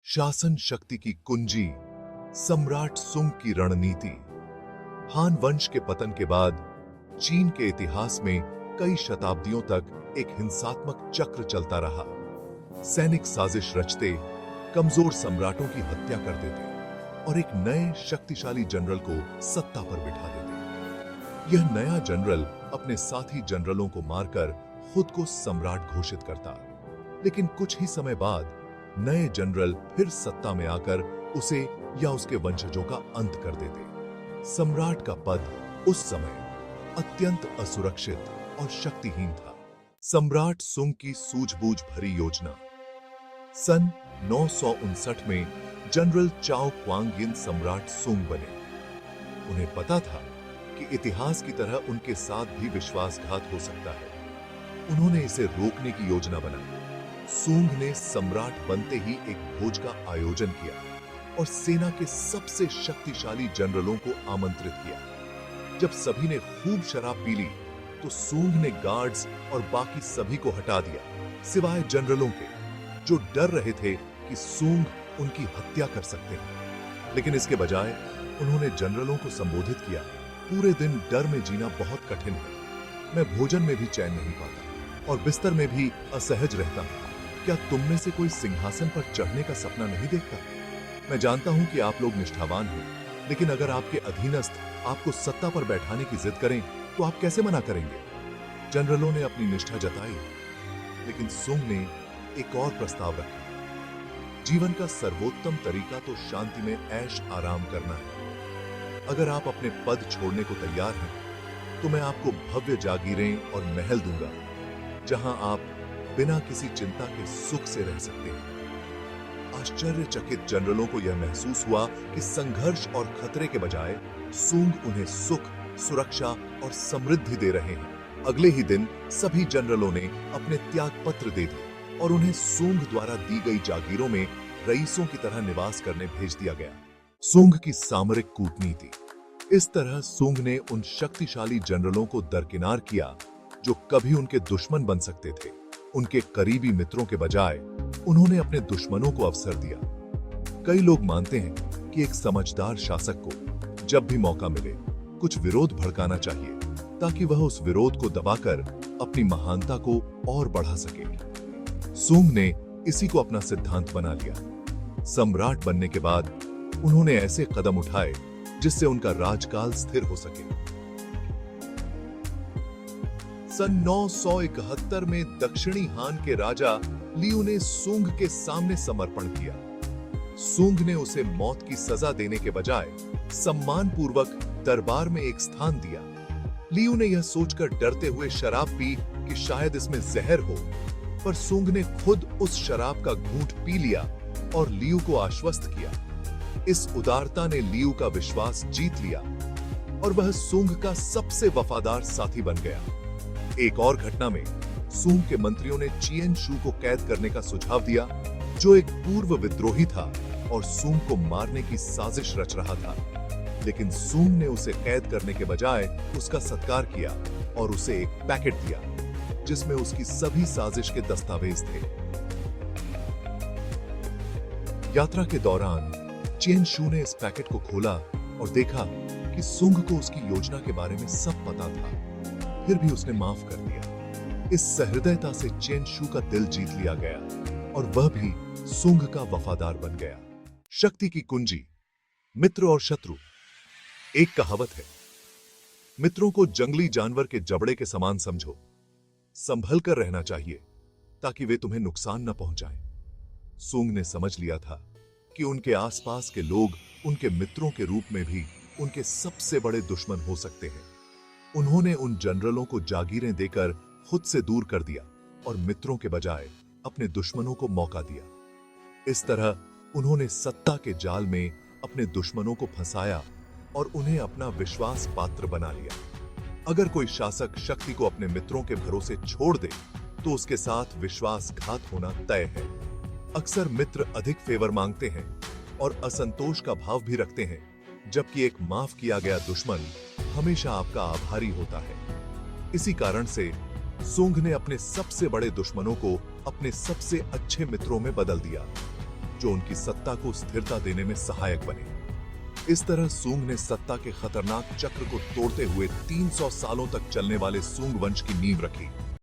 शासन शक्ति की कुंजी, सम्राट सुंग की रणनीति। हान वंश के पतन के बाद चीन के इतिहास में कई शताब्दियों तक एक हिंसात्मक चक्र चलता रहा। सैनिक साजिश रचते, कमजोर सम्राटों की हत्या कर देते और एक नए शक्तिशाली जनरल को सत्ता पर बिठा देते। यह नया जनरल अपने साथी जनरलों को मारकर खुद को सम्राट घोषित करता, लेकिन कुछ ही समय बाद नए जनरल फिर सत्ता में आकर उसे या उसके वंशजों का अंत कर देते। सम्राट का पद उस समय अत्यंत असुरक्षित और शक्तिहीन था। सम्राट सुंग की सूझबूझ भरी योजना। सन 959 में जनरल चाओ क्वांग सम्राट सुंग बने। उन्हें पता था कि इतिहास की तरह उनके साथ भी विश्वासघात हो सकता है। उन्होंने इसे रोकने की योजना बनाई। सुंग ने सम्राट बनते ही एक भोज का आयोजन किया और सेना के सबसे शक्तिशाली जनरलों को आमंत्रित किया। जब सभी ने खूब शराब पी ली तो सुंग ने गार्ड्स और बाकी सभी को हटा दिया, सिवाय जनरलों के, जो डर रहे थे कि सुंग उनकी हत्या कर सकते हैं। लेकिन इसके बजाय उन्होंने जनरलों को संबोधित किया, पूरे दिन डर में जीना बहुत कठिन है। मैं भोजन में भी चैन नहीं पाता और बिस्तर में भी असहज रहता हूं। क्या तुम में से कोई सिंहासन पर चढ़ने का सपना नहीं देखता? मैं जानता हूं कि आप लोग निष्ठावान हैं, लेकिन अगर आपके अधीनस्थ आपको सत्ता पर बैठाने की जिद करें तो आप कैसे मना करेंगे? जनरलों ने अपनी निष्ठा जताई, लेकिन सुंग ने एक और प्रस्ताव रखा। जीवन का सर्वोत्तम तरीका तो शांति में ऐश आराम करना है। अगर आप अपने पद छोड़ने को तैयार हैं, तो मैं आपको भव्य जागीरें और महल दूंगा, जहां आप बिना किसी चिंता के सुख से रह सकते हैं। आश्चर्यचकित जनरलों को यह महसूस हुआ कि संघर्ष और खतरे के बजाय सुंग उन्हें सुख, सुरक्षा और समृद्धि दे रहे हैं। अगले ही दिन सभी जनरलों ने अपने त्याग पत्र दे दिए और उन्हें सुंग द्वारा दी गई जागीरों में रईसों की तरह निवास करने भेज दिया गया। सुंग की सामरिक कूटनीति। इस तरह सुंग ने उन शक्तिशाली जनरलों को दरकिनार किया जो कभी उनके दुश्मन बन सकते थे। उनके करीबी मित्रों के बजाय उन्होंने अपने दुश्मनों को अवसर दिया। कई लोग मानते हैं कि एक समझदार शासक को जब भी मौका मिले कुछ विरोध भड़काना चाहिए, ताकि वह उस विरोध को दबाकर अपनी महानता को और बढ़ा सके। सुंग ने इसी को अपना सिद्धांत बना लिया। सम्राट बनने के बाद उन्होंने ऐसे कदम उठाए जिससे उनका राजकाल स्थिर हो सके। सन 971 में दक्षिणी हान के राजा लियू ने सुंग के सामने समर्पण किया। सुंग ने उसे मौत की सजा देने के बजाय सम्मानपूर्वक दरबार में एक स्थान दिया। लियू ने यह सोचकर डरते हुए शराब पी कि शायद इसमें जहर हो, पर सुंग ने खुद उस शराब का घूंट पी लिया और लियू को आश्वस्त किया। इस उदारता ने लियू का विश्वास जीत लिया और वह सुंग का सबसे वफादार साथी बन गया। एक और घटना में सुंग के मंत्रियों ने चिएन शू को कैद करने का सुझाव दिया, जो एक पूर्व विद्रोही था और सुंग को मारने की साजिश रच रहा था। लेकिन सुंग ने उसे कैद करने के बजाय उसका सत्कार किया और उसे एक पैकेट दिया जिसमें उसकी सभी साजिश के दस्तावेज थे। यात्रा के दौरान चिएन शू ने इस पैकेट को खोला और देखा कि सुंग को उसकी योजना के बारे में सब पता था, फिर भी उसने माफ कर दिया। इस सहृदयता से चिएन शू का दिल जीत लिया गया और वह भी सुंग का वफादार बन गया। शक्ति की कुंजी, मित्र और शत्रु। एक कहावत है, मित्रों को जंगली जानवर के जबड़े के समान समझो। संभल कर रहना चाहिए ताकि वे तुम्हें नुकसान न पहुंचाएं। सुंग ने समझ लिया था कि उनके आसपास के लोग उनके मित्रों के रूप में भी उनके सबसे बड़े दुश्मन हो सकते हैं। उन्होंने उन जनरलों को जागीरें देकर खुद से दूर कर दिया और मित्रों के बजाय अपने दुश्मनों को मौका दिया। इस तरह उन्होंने सत्ता के जाल में अपने दुश्मनों को फंसाया और उन्हें अपना विश्वास पात्र बना लिया। अगर कोई शासक शक्ति को अपने मित्रों के भरोसे छोड़ दे तो उसके साथ विश्वासघात होना तय है। अक्सर मित्र अधिक फेवर मांगते हैं और असंतोष का भाव भी रखते हैं, जबकि एक माफ किया गया दुश्मन हमेशा आपका आभारी होता है। इसी कारण से सुंग ने अपने सबसे बड़े दुश्मनों को अपने सबसे अच्छे मित्रों में बदल दिया। जो उनकी सत्ता को स्थिरता देने में सहायक बने। इस तरह सूंग ने सत्ता के खतरनाक चक्र को तोड़ते हुए 300 सालों तक चलने वाले सूंग वंश की नींव रखी।